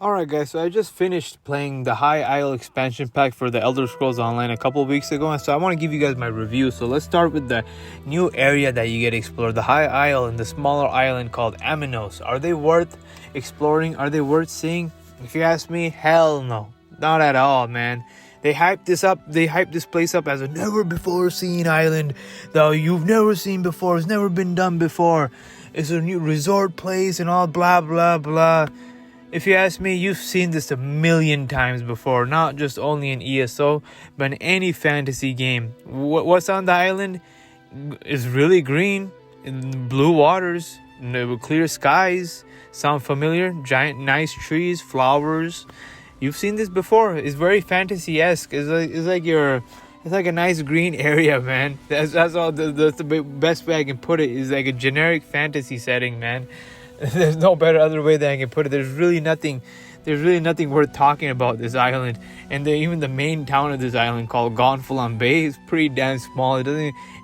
Alright guys, so I just finished playing the High Isle expansion pack for the Elder Scrolls Online a couple of weeks ago, and so I want to give you guys my review. So let's start with the new area that you get to explore, the High Isle and the smaller island called Aminos. Are they worth exploring? Are they worth seeing? If you ask me, hell no. Not at all, man. They hyped this place up as a never before seen island that you've never seen before, it's never been done before. It's a new resort place and all blah blah blah. If you ask me, you've seen this a million times before, not just only in ESO, but in any fantasy game. What's on the island is really green, blue waters, clear skies. Sound familiar? Giant, nice trees, flowers. You've seen this before. It's very fantasy-esque. It's like a nice green area, man. That's all. That's the best way I can put it. Is like a generic fantasy setting, man. There's no better other way that I can put it. There's really nothing worth talking about this island. And even the main town of this island called Gonfalon Bay is pretty damn small. It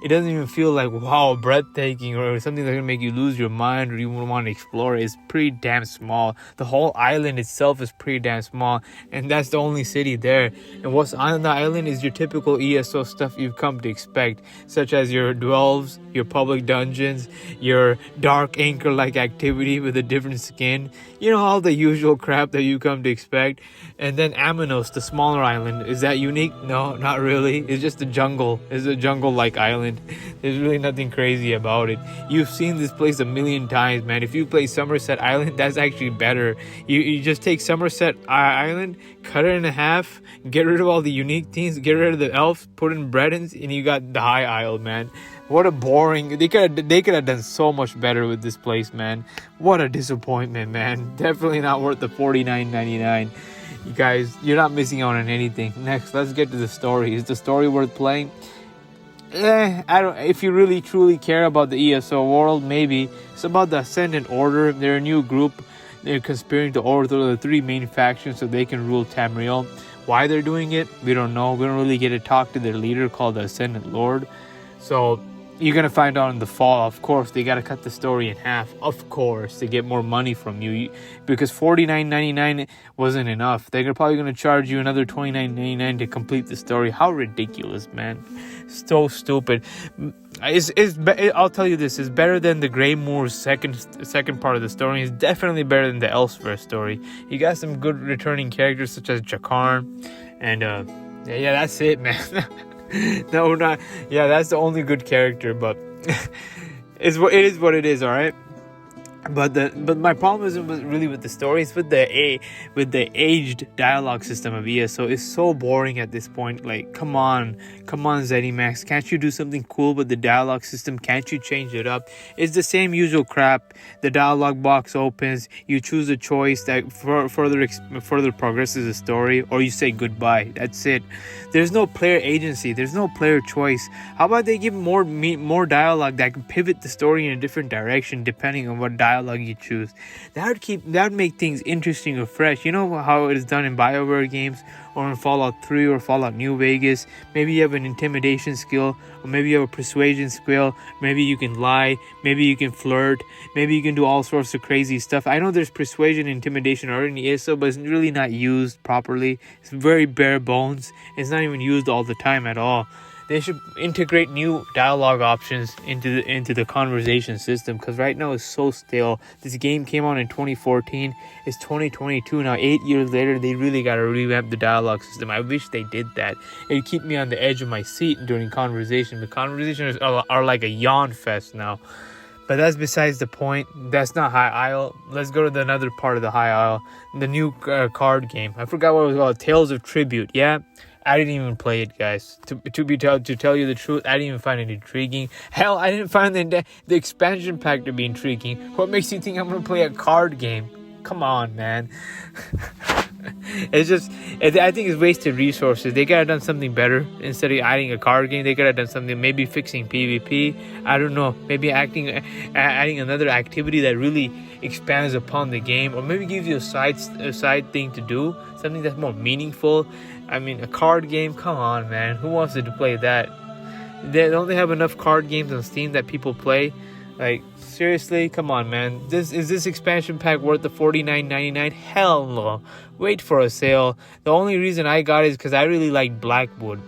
doesn't even feel like wow, breathtaking or something that's gonna make you lose your mind or you want to explore it. It's pretty damn small. The whole island itself is pretty damn small, and that's the only city there. And what's on the island is your typical ESO stuff you've come to expect, such as your dwells, your public dungeons, your dark anchor-like activity with a different skin. You know, all the usual crap that you come to expect. And then Aminos, the smaller island, is that unique? No, not really. It's just a jungle. It's a jungle-like island. There's really nothing crazy about it. You've seen this place a million times, man. If you play Somerset Island, that's actually better. You just take Somerset Island, cut it in half, get rid of all the unique things, get rid of the elves, put in Bredons, and you got the High Isle, man. What a boring... They could have done so much better with this place, man. What a disappointment, man. Definitely not worth the $49.99. You guys, you're not missing out on anything. Next, let's get to the story. Is the story worth playing? I don't. If you really truly care about the ESO world, maybe. It's about the Ascendant Order. They're a new group. They're conspiring to overthrow the three main factions so they can rule Tamriel. Why they're doing it, we don't know. We don't really get to talk to their leader called the Ascendant Lord. So you're going to find out in the fall. Of course, they got to cut the story in half. Of course, to get more money from you. Because $49.99 wasn't enough. They're probably going to charge you another $29.99 to complete the story. How ridiculous, man. So stupid. I'll tell you this. It's better than the Grey Moor's second part of the story. It's definitely better than the Elsewhere story. You got some good returning characters such as Jakar. And yeah, that's it, man. No, not yeah. That's the only good character, but it is what it is. All right. But my problem isn't really with the story. It's with the aged dialogue system of ESO. It's so boring at this point. Like, come on, ZeniMax. Can't you do something cool with the dialogue system? Can't you change it up? It's the same usual crap. The dialogue box opens. You choose a choice that further progresses the story, or you say goodbye. That's it. There's no player agency. There's no player choice. How about they give more dialogue that can pivot the story in a different direction depending on what dialogue you choose? That would make things interesting or fresh. You know how it is done in BioWare games or in Fallout 3 or Fallout New Vegas. Maybe you have an intimidation skill, or maybe you have a persuasion skill. Maybe you can lie, maybe you can flirt, maybe you can do all sorts of crazy stuff. I know there's persuasion and intimidation already in ESO, but it's really not used properly. It's very bare bones. It's not even used all the time at all. They should integrate new dialogue options into the conversation system, because right now it's so stale. This game came out in 2014. It's 2022 now. 8 years later, they really got to revamp the dialogue system. I wish they did that. It'd keep me on the edge of my seat during conversation. The conversations are like a yawn fest now. But that's besides the point. That's not High Isle. Let's go to another part of the High Isle. The new card game. I forgot what it was called. Tales of Tribute. Yeah. I didn't even play it, guys. To tell you the truth, I didn't even find it intriguing. Hell, I didn't find the expansion pack to be intriguing. What makes you think I'm going to play a card game? Come on, man. I think it's wasted resources. They could have done something better. Instead of adding a card game, they could have done something, maybe fixing PvP. I don't know. Maybe adding another activity that really expands upon the game, or maybe gives you a side thing to do, something that's more meaningful. I mean, a card game, come on, man. Who wants to play that? Don't they have enough card games on Steam that people play? Like, seriously, come on, man. This expansion pack worth the $49.99? Hell no. Wait for a sale. The only reason I got it is because I really like Blackwood.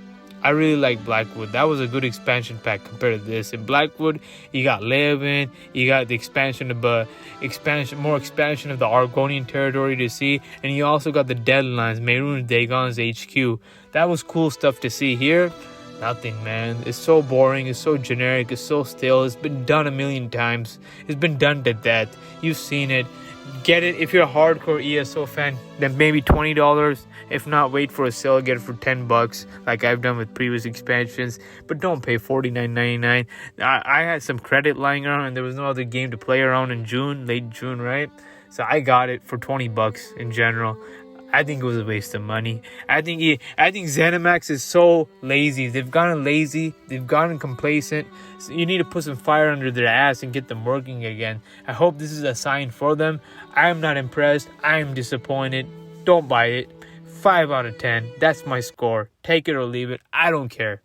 That was a good expansion pack compared to this. In Blackwood, you got Levin, you got the expansion of the Argonian territory to see, and you also got the Deadlands, Mehrunes Dagon's HQ. That was cool stuff to see. Here, nothing, man. It's so boring, it's so generic, it's so stale. It's been done a million times. It's been done to death. You've seen it. Get it if you're a hardcore ESO fan, then maybe $20. If not, wait for a sale, get it for $10, like I've done with previous expansions. But don't pay $49.99. I had some credit lying around, and there was no other game to play around in June, late June, right? So I got it for $20 in general. I think it was a waste of money. I think ZeniMax is so lazy. They've gotten lazy. They've gotten complacent. So you need to put some fire under their ass and get them working again. I hope this is a sign for them. I am not impressed. I am disappointed. Don't buy it. 5 out of 10. That's my score. Take it or leave it. I don't care.